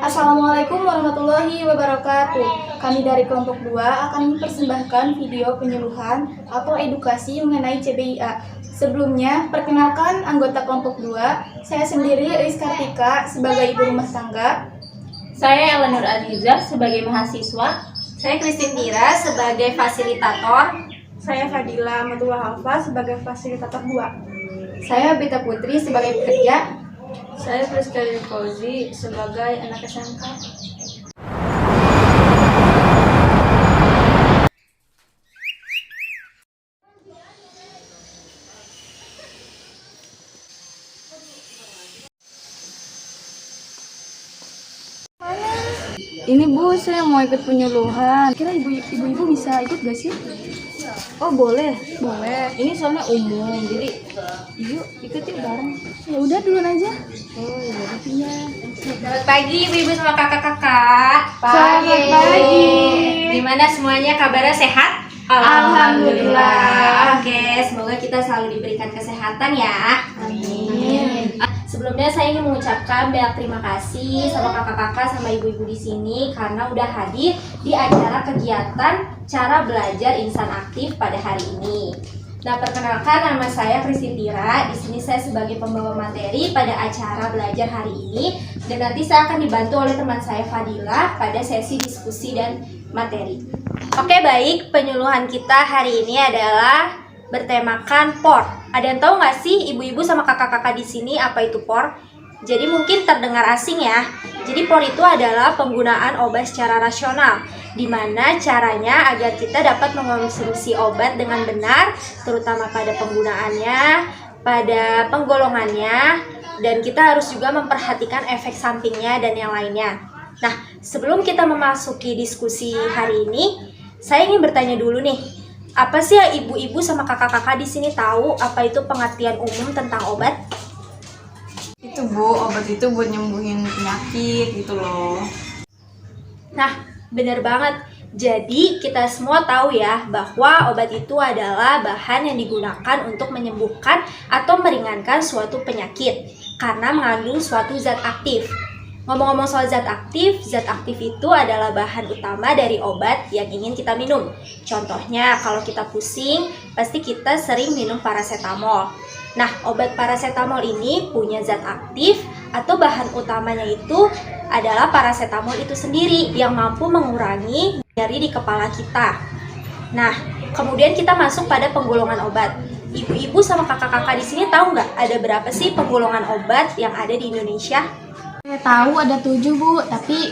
Assalamualaikum warahmatullahi wabarakatuh. Kami dari kelompok 2 akan mempersembahkan video penyuluhan atau edukasi mengenai CBIA. Sebelumnya, perkenalkan anggota kelompok 2. Saya sendiri Rizka Kartika sebagai ibu rumah tangga. Saya Elenur Aziza sebagai mahasiswa. Saya Christine Tira sebagai fasilitator. Saya Fadila Amatullah Alfa sebagai fasilitator 2. Saya Bita Putri sebagai pekerja. Saya Priska Fauzi sebagai anak SMK. Ini Bu, saya mau ikut penyuluhan. Kira ibu-ibu bisa ikut gak sih? Oh boleh. Ini soalnya umum, jadi yuk ikutin bareng. Ya udah duluan aja. Oh ya udah. Selamat pagi ibu-ibu sama kakak-kakak. Selamat pagi. Gimana semuanya, kabarnya sehat? Alhamdulillah. Oke, semoga kita selalu diberikan kesehatan ya. Amin. Sebelumnya saya ingin mengucapkan banyak terima kasih sama kakak-kakak sama ibu-ibu di sini karena udah hadir di acara kegiatan cara belajar insan aktif pada hari ini. Nah, perkenalkan nama saya Christine Tira. Di sini saya sebagai pembawa materi pada acara belajar hari ini dan nanti saya akan dibantu oleh teman saya Fadila pada sesi diskusi dan materi. Oke, baik. Penyuluhan kita hari ini adalah bertemakan POR. Ada yang tahu nggak sih ibu-ibu sama kakak-kakak di sini apa itu POR? Jadi mungkin terdengar asing ya. Jadi POR itu adalah penggunaan obat secara rasional, di mana caranya agar kita dapat mengonsumsi obat dengan benar, terutama pada penggunaannya, pada penggolongannya, dan kita harus juga memperhatikan efek sampingnya dan yang lainnya. Nah, sebelum kita memasuki diskusi hari ini, saya ingin bertanya dulu nih, apa sih ya ibu-ibu sama kakak-kakak di sini tahu apa itu pengertian umum tentang obat? Itu Bu, obat itu buat nyembuhin penyakit gitu loh. Nah, benar banget. Jadi kita semua tahu ya bahwa obat itu adalah bahan yang digunakan untuk menyembuhkan atau meringankan suatu penyakit karena mengandung suatu zat aktif. Ngomong-ngomong soal zat aktif itu adalah bahan utama dari obat yang ingin kita minum. Contohnya, kalau kita pusing, pasti kita sering minum paracetamol. Nah, obat paracetamol ini punya zat aktif atau bahan utamanya itu adalah paracetamol itu sendiri yang mampu mengurangi nyeri di kepala kita. Nah, kemudian kita masuk pada penggolongan obat. Ibu-ibu sama kakak-kakak di sini tahu nggak ada berapa sih penggolongan obat yang ada di Indonesia? Saya tahu ada 7 Bu, tapi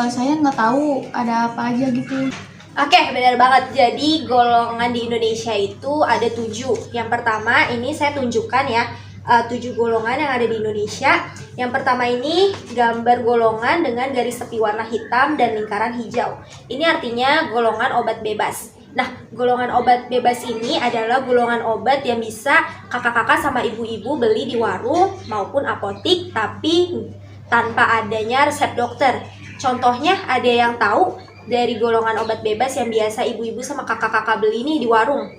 saya nggak tahu ada apa aja gitu. Oke, benar banget. Jadi golongan di Indonesia itu ada 7. Yang pertama ini saya tunjukkan ya 7 golongan yang ada di Indonesia. Yang pertama ini gambar golongan dengan garis tepi warna hitam dan lingkaran hijau. Ini artinya golongan obat bebas. Nah, golongan obat bebas ini adalah golongan obat yang bisa kakak-kakak sama ibu-ibu beli di warung maupun apotik tapi tanpa adanya resep dokter. Contohnya ada yang tahu dari golongan obat bebas yang biasa ibu-ibu sama kakak-kakak beli nih di warung?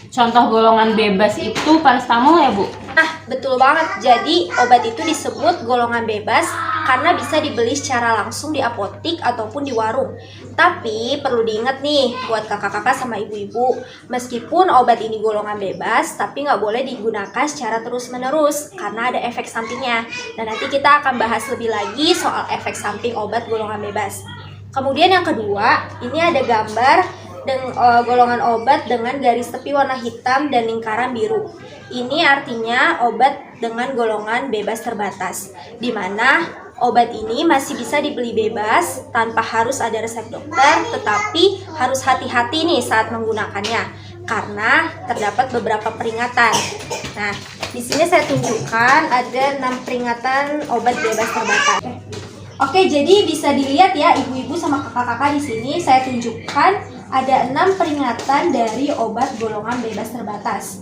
Contoh golongan bebas itu paracetamol ya Bu? Nah, betul banget. Jadi obat itu disebut golongan bebas karena bisa dibeli secara langsung di apotik ataupun di warung. Tapi perlu diingat nih buat kakak-kakak sama ibu-ibu, meskipun obat ini golongan bebas, tapi nggak boleh digunakan secara terus-menerus karena ada efek sampingnya. Dan nanti kita akan bahas lebih lagi soal efek samping obat golongan bebas. Kemudian yang kedua, ini ada gambar golongan obat dengan garis tepi warna hitam dan lingkaran biru. Ini artinya obat dengan golongan bebas terbatas, di mana obat ini masih bisa dibeli bebas tanpa harus ada resep dokter, tetapi harus hati-hati nih saat menggunakannya karena terdapat beberapa peringatan. Nah, di sini saya tunjukkan ada 6 peringatan obat bebas terbatas. Oke, jadi bisa dilihat ya ibu-ibu sama kakak-kakak di sini saya tunjukkan ada 6 peringatan dari obat golongan bebas terbatas.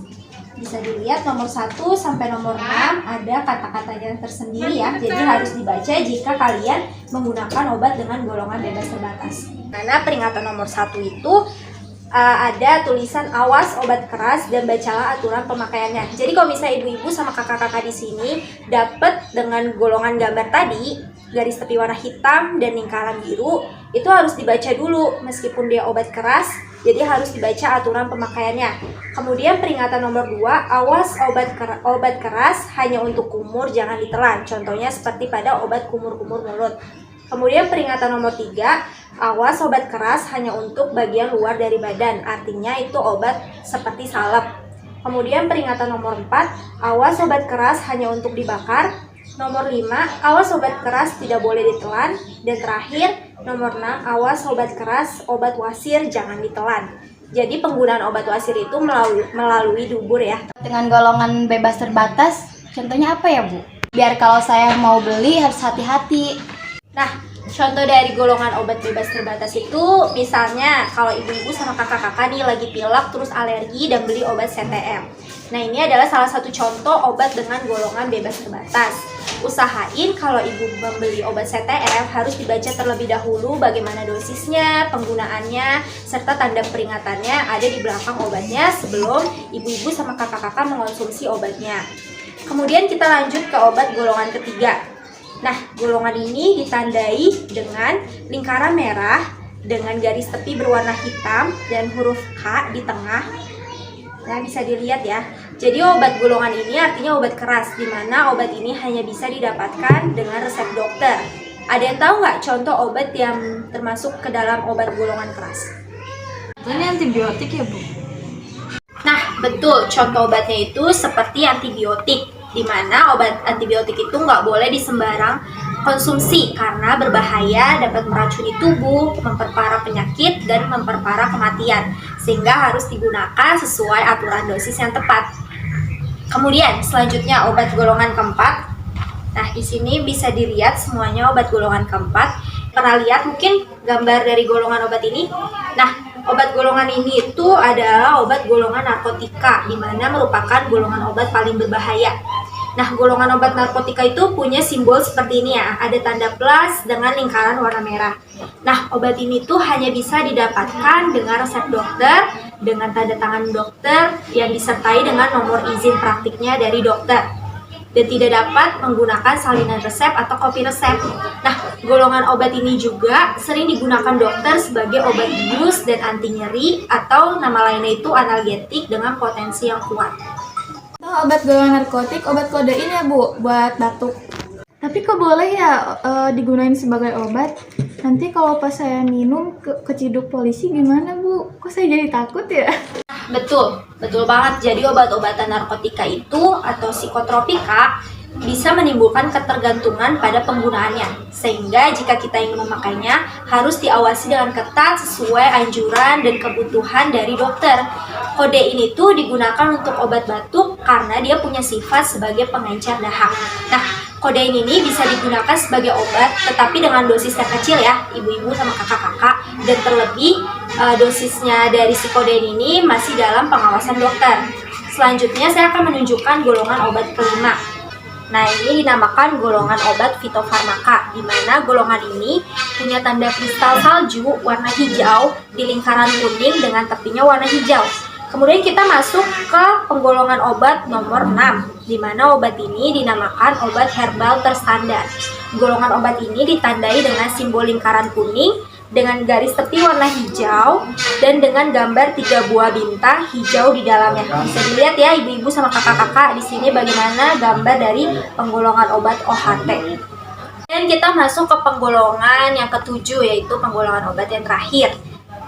Bisa dilihat nomor 1 sampai nomor 6 ada kata-katanya tersendiri ya. Jadi harus dibaca jika kalian menggunakan obat dengan golongan bebas terbatas. Karena peringatan nomor 1 itu ada tulisan awas obat keras dan bacalah aturan pemakaiannya. Jadi kalau misalnya ibu-ibu sama kakak-kakak di sini dapat dengan golongan gambar tadi, garis tepi warna hitam, dan lingkaran biru, itu harus dibaca dulu meskipun dia obat keras, jadi harus dibaca aturan pemakaiannya. Kemudian peringatan nomor 2, awas obat keras hanya untuk kumur, jangan ditelan. Contohnya seperti pada obat kumur-kumur mulut. Kemudian peringatan nomor 3, awas obat keras hanya untuk bagian luar dari badan, artinya itu obat seperti salep. Kemudian peringatan nomor 4, awas obat keras hanya untuk dibakar. Nomor 5, awas obat keras tidak boleh ditelan. Dan terakhir, nomor 6, awas obat keras, obat wasir jangan ditelan. Jadi penggunaan obat wasir itu melalui dubur ya. Dengan golongan bebas terbatas, contohnya apa ya Bu? Biar kalau saya mau beli harus hati-hati. Nah, contoh dari golongan obat bebas terbatas itu misalnya kalau ibu-ibu sama kakak-kakak nih lagi pilek terus alergi dan beli obat CTM. Nah, ini adalah salah satu contoh obat dengan golongan bebas terbatas. Usahain kalau ibu membeli obat CTM harus dibaca terlebih dahulu bagaimana dosisnya, penggunaannya, serta tanda peringatannya ada di belakang obatnya sebelum ibu-ibu sama kakak-kakak mengonsumsi obatnya. Kemudian kita lanjut ke obat golongan ketiga. Nah, golongan ini ditandai dengan lingkaran merah dengan garis tepi berwarna hitam dan huruf K di tengah. Nah, bisa dilihat ya. Jadi obat golongan ini artinya obat keras, di mana obat ini hanya bisa didapatkan dengan resep dokter. Ada yang tahu nggak contoh obat yang termasuk ke dalam obat golongan keras? Ini antibiotik ya Bu? Nah, betul. Contoh obatnya itu seperti antibiotik, di mana obat antibiotik itu nggak boleh disembarang konsumsi karena berbahaya, dapat meracuni tubuh, memperparah penyakit, dan memperparah kematian. Sehingga harus digunakan sesuai aturan dosis yang tepat. Kemudian selanjutnya obat golongan keempat. Nah, di sini bisa dilihat semuanya obat golongan keempat. Pernah lihat mungkin gambar dari golongan obat ini? Nah, obat golongan ini itu adalah obat golongan narkotika, di mana merupakan golongan obat paling berbahaya. Nah, golongan obat narkotika itu punya simbol seperti ini ya, ada tanda plus dengan lingkaran warna merah. Nah, obat ini tuh hanya bisa didapatkan dengan resep dokter, dengan tanda tangan dokter yang disertai dengan nomor izin praktiknya dari dokter. Dan tidak dapat menggunakan salinan resep atau kopi resep. Nah, golongan obat ini juga sering digunakan dokter sebagai obat bius dan anti nyeri, atau nama lainnya itu analgetik dengan potensi yang kuat. Obat golongan narkotik, obat kodein ya Bu, buat batuk. Tapi kok boleh ya digunain sebagai obat? Nanti kalau pas saya minum keciduk polisi gimana Bu? Kok saya jadi takut ya? Betul banget. Jadi obat-obatan narkotika itu atau psikotropika bisa menimbulkan ketergantungan pada penggunaannya. Sehingga jika kita ingin memakainya harus diawasi dengan ketat sesuai anjuran dan kebutuhan dari dokter. Kodein itu digunakan untuk obat batuk karena dia punya sifat sebagai pengencer dahak. Nah, kodein ini bisa digunakan sebagai obat tetapi dengan dosis yang kecil ya, ibu-ibu sama kakak-kakak, dan terlebih dosisnya dari si kodein ini masih dalam pengawasan dokter. Selanjutnya saya akan menunjukkan golongan obat kelima. Nah, ini dinamakan golongan obat fitofarmaka, di mana golongan ini punya tanda kristal salju warna hijau di lingkaran kuning dengan tepinya warna hijau. Kemudian kita masuk ke penggolongan obat nomor 6, di mana obat ini dinamakan obat herbal terstandar. Golongan obat ini ditandai dengan simbol lingkaran kuning, dengan garis tepi warna hijau, dan dengan gambar 3 buah bintang hijau di dalamnya. Bisa dilihat ya ibu-ibu sama kakak-kakak di sini bagaimana gambar dari penggolongan obat OHT. Dan kita masuk ke penggolongan yang ketujuh, yaitu penggolongan obat yang terakhir.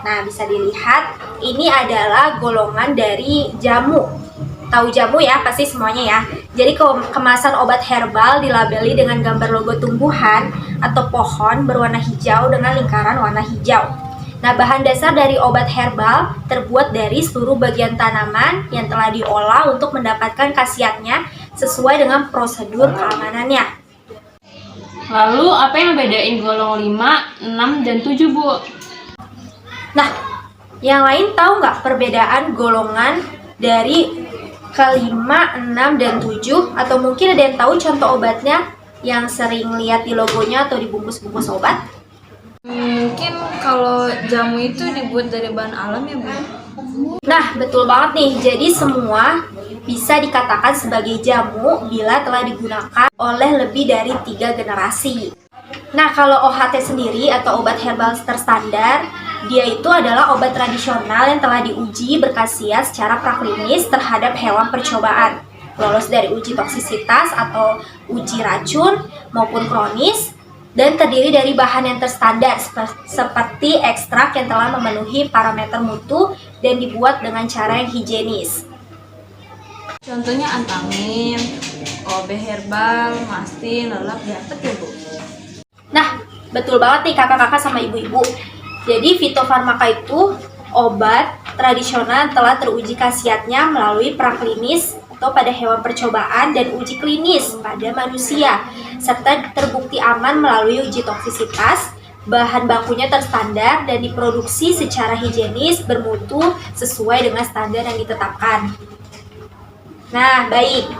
Nah, bisa dilihat ini adalah golongan dari jamu. Tahu jamu ya, pasti semuanya ya. Jadi kemasan obat herbal dilabeli dengan gambar logo tumbuhan atau pohon berwarna hijau dengan lingkaran warna hijau. Nah, bahan dasar dari obat herbal terbuat dari seluruh bagian tanaman yang telah diolah untuk mendapatkan khasiatnya sesuai dengan prosedur keamanannya. Lalu apa yang bedain golongan 5, 6, dan 7 Bu? Nah, yang lain tahu nggak perbedaan golongan dari kelima, 6, dan 7? Atau mungkin ada yang tahu contoh obatnya yang sering lihat di logonya atau di bungkus-bungkus obat? Mungkin kalau jamu itu dibuat dari bahan alam ya Bu? Nah, betul banget nih. Jadi semua bisa dikatakan sebagai jamu bila telah digunakan oleh lebih dari 3 generasi. Nah, kalau OHT sendiri atau obat herbal terstandar, dia itu adalah obat tradisional yang telah diuji berkhasiat secara praklinis terhadap hewan percobaan, lolos dari uji toksisitas atau uji racun maupun kronis, dan terdiri dari bahan yang terstandar seperti ekstrak yang telah memenuhi parameter mutu dan dibuat dengan cara yang higienis. Contohnya antamin, OB herbal, mastin, lelap, diapet ya Bu. Nah, betul banget nih kakak-kakak sama ibu-ibu. Jadi fitofarmaka itu obat tradisional yang telah teruji khasiatnya melalui praklinis atau pada hewan percobaan dan uji klinis pada manusia, serta terbukti aman melalui uji toksisitas, bahan bakunya terstandar dan diproduksi secara higienis bermutu sesuai dengan standar yang ditetapkan. Nah, baik.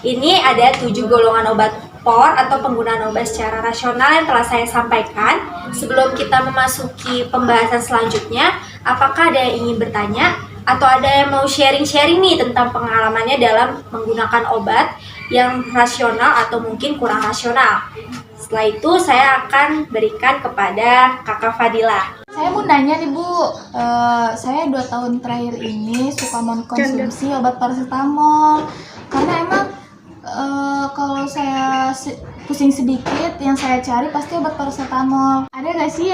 Ini ada 7 golongan obat POR atau penggunaan obat secara rasional yang telah saya sampaikan. Sebelum kita memasuki pembahasan selanjutnya, apakah ada yang ingin bertanya atau ada yang mau sharing-sharing nih tentang pengalamannya dalam menggunakan obat yang rasional atau mungkin kurang rasional? Setelah itu saya akan berikan kepada Kakak Fadila. Saya mau nanya nih Bu, saya 2 tahun terakhir ini suka mengkonsumsi obat paracetamol karena emang kalau saya pusing sedikit yang saya cari pasti obat paracetamol. Ada nggak sih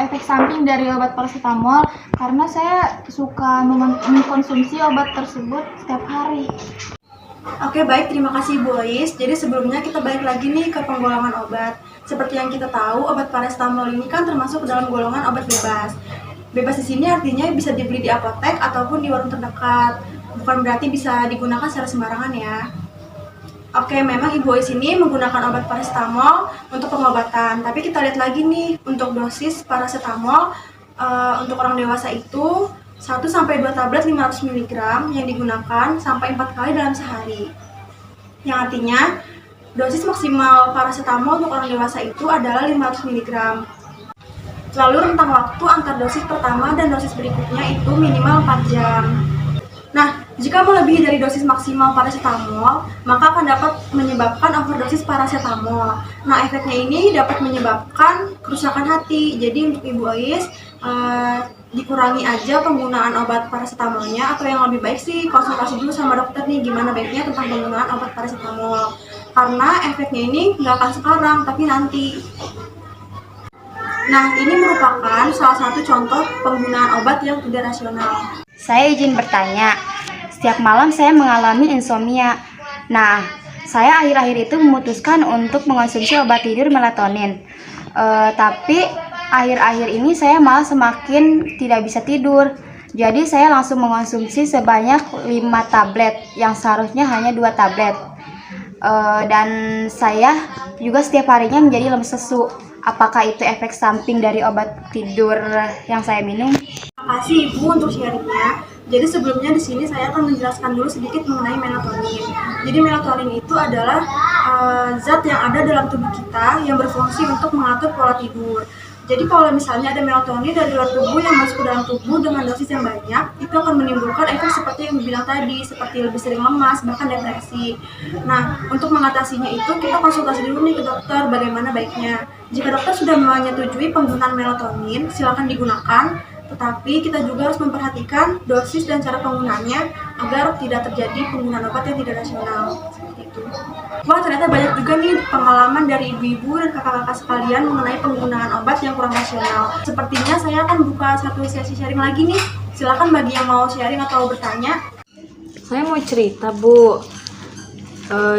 efek samping dari obat paracetamol? Karena saya suka mengkonsumsi obat tersebut setiap hari. Oke, baik, terima kasih Bu Ois. Jadi sebelumnya kita balik lagi nih ke penggolongan obat. Seperti yang kita tahu, obat paracetamol ini kan termasuk dalam golongan obat bebas. Bebas di sini artinya bisa dibeli di apotek ataupun di warung terdekat. Bukan berarti bisa digunakan secara sembarangan ya. Oke, memang Ibu Ois ini menggunakan obat paracetamol untuk pengobatan. Tapi kita lihat lagi nih, untuk dosis paracetamol untuk orang dewasa itu 1-2 tablet 500 mg yang digunakan sampai 4 kali dalam sehari. Yang artinya, dosis maksimal paracetamol untuk orang dewasa itu adalah 500 mg. Lalu rentang waktu antar dosis pertama dan dosis berikutnya itu minimal 4 jam. Nah, jika melebihi dari dosis maksimal paracetamol, maka akan dapat menyebabkan overdosis paracetamol. Nah, efeknya ini dapat menyebabkan kerusakan hati. Jadi untuk Ibu Ois, dikurangi aja penggunaan obat paracetamolnya, atau yang lebih baik sih konsultasi dulu sama dokter nih gimana baiknya tentang penggunaan obat paracetamol. Karena efeknya ini nggak akan sekarang, tapi nanti. Nah, ini merupakan salah satu contoh penggunaan obat yang tidak rasional. Saya izin bertanya, setiap malam saya mengalami insomnia. Nah, saya akhir-akhir itu memutuskan untuk mengonsumsi obat tidur melatonin. Tapi akhir-akhir ini saya malah semakin tidak bisa tidur. Jadi saya langsung mengonsumsi sebanyak 5 tablet, yang seharusnya hanya 2 tablet. Dan saya juga setiap harinya menjadi lemes lesu. Apakah itu efek samping dari obat tidur yang saya minum? Terima kasih Ibu untuk sharingnya. Jadi sebelumnya di sini saya akan menjelaskan dulu sedikit mengenai melatonin. Jadi melatonin itu adalah zat yang ada dalam tubuh kita yang berfungsi untuk mengatur pola tidur. Jadi kalau misalnya ada melatonin dari luar tubuh yang masuk ke dalam tubuh dengan dosis yang banyak, itu akan menimbulkan efek seperti yang dibilang tadi, seperti lebih sering lemas, bahkan depresi. Nah, untuk mengatasinya itu kita konsultasi dulu nih ke dokter bagaimana baiknya. Jika dokter sudah menyetujui penggunaan melatonin, silakan digunakan. Tetapi kita juga harus memperhatikan dosis dan cara penggunaannya agar tidak terjadi penggunaan obat yang tidak rasional. Seperti itu. Wah, ternyata banyak juga nih pengalaman dari ibu-ibu dan kakak-kakak sekalian mengenai penggunaan obat yang kurang rasional. Sepertinya saya akan buka satu sesi sharing lagi nih. Silakan bagi yang mau sharing atau bertanya. Saya mau cerita Bu.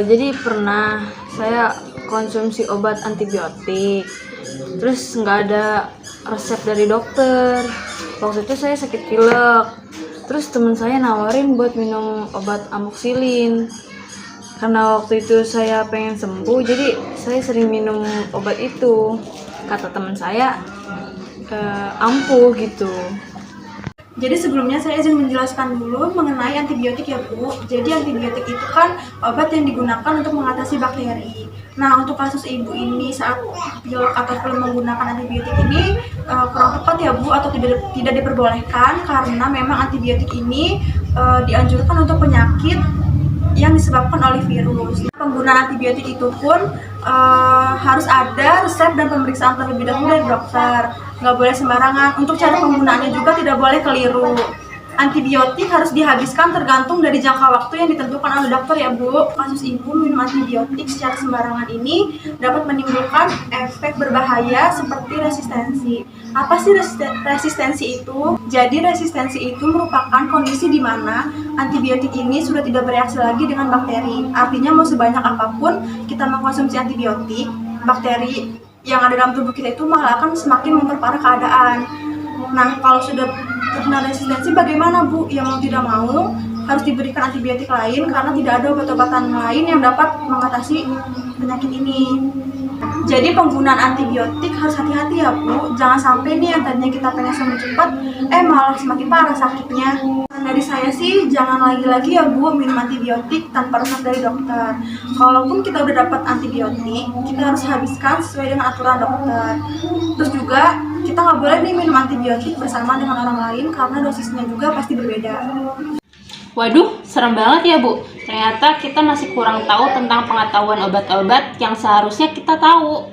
Jadi pernah saya konsumsi obat antibiotik, terus nggak ada resep dari dokter. Waktu itu saya sakit pilek, terus teman saya nawarin buat minum obat amoxicillin. Karena waktu itu saya pengen sembuh, jadi saya sering minum obat itu. Kata teman saya, ampuh gitu. Jadi sebelumnya saya izin menjelaskan dulu mengenai antibiotik ya Bu. Jadi antibiotik itu kan obat yang digunakan untuk mengatasi bakteri. Nah, untuk kasus ibu ini saat pilek ataupun menggunakan antibiotik ini kurang tepat ya Bu, atau tidak diperbolehkan karena memang antibiotik ini dianjurkan untuk penyakit yang disebabkan oleh virus. penggunaan antibiotik itu pun harus ada resep dan pemeriksaan terlebih dahulu dari dokter. Nggak boleh sembarangan. Untuk cara penggunaannya juga tidak boleh keliru. Antibiotik harus dihabiskan tergantung dari jangka waktu yang ditentukan oleh dokter ya Bu. Kasus ibu minum antibiotik secara sembarangan ini dapat menimbulkan efek berbahaya seperti resistensi. Apa sih resistensi itu? Jadi resistensi itu merupakan kondisi di mana antibiotik ini sudah tidak bereaksi lagi dengan bakteri. Artinya mau sebanyak apapun kita mengkonsumsi antibiotik, bakteri yang ada dalam tubuh kita itu malah akan semakin memperparah keadaan. Nah, kalau sudah terkena resistensi bagaimana Bu? Yang mau tidak mau harus diberikan antibiotik lain karena tidak ada obat-obatan lain yang dapat mengatasi penyakit ini. Jadi penggunaan antibiotik harus hati-hati ya Bu. Jangan sampai nih yang tadinya kita pengen sembuh cepat, malah semakin parah sakitnya. Dari saya sih jangan lagi-lagi ya Bu minum antibiotik tanpa resep dari dokter. Kalaupun kita udah dapat antibiotik, kita harus habiskan sesuai dengan aturan dokter. Terus juga kita nggak boleh nih minum antibiotik bersama dengan orang lain karena dosisnya juga pasti berbeda. Waduh, serem banget ya Bu. Ternyata kita masih kurang tahu tentang pengetahuan obat-obat yang seharusnya kita tahu.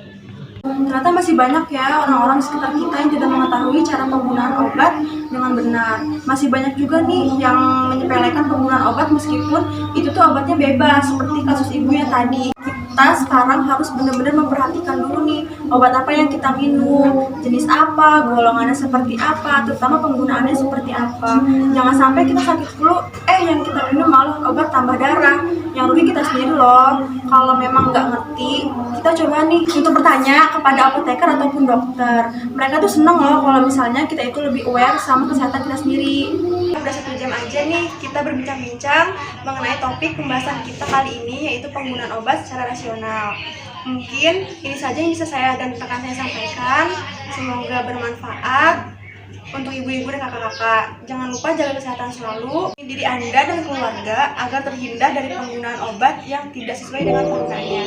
Ternyata masih banyak ya orang-orang di sekitar kita yang tidak mengetahui cara penggunaan obat dengan benar. Masih banyak juga nih yang menyepelekan penggunaan obat meskipun itu tuh obatnya bebas seperti kasus ibu yang tadi. Kita sekarang harus benar-benar memperhatikan dulu nih obat apa yang kita minum, jenis apa, golongannya seperti apa, terutama penggunaannya seperti apa. Jangan sampai kita sakit flu, yang kita minum malah obat tambah darah. Yang rugi kita sendiri loh. Kalau memang nggak ngerti, kita coba nih untuk bertanya kepada apoteker ataupun dokter. Mereka tuh seneng loh kalau misalnya kita itu lebih aware sama kesehatan kita sendiri. Udah 1 jam aja nih kita berbincang-bincang mengenai topik pembahasan kita kali ini, yaitu penggunaan obat secara rasional. Mungkin ini saja yang bisa saya dan rekan saya sampaikan. Semoga bermanfaat untuk ibu-ibu dan kakak-kakak. Jangan lupa jaga kesehatan selalu diri Anda dan keluarga agar terhindar dari penggunaan obat yang tidak sesuai dengan penggunaannya.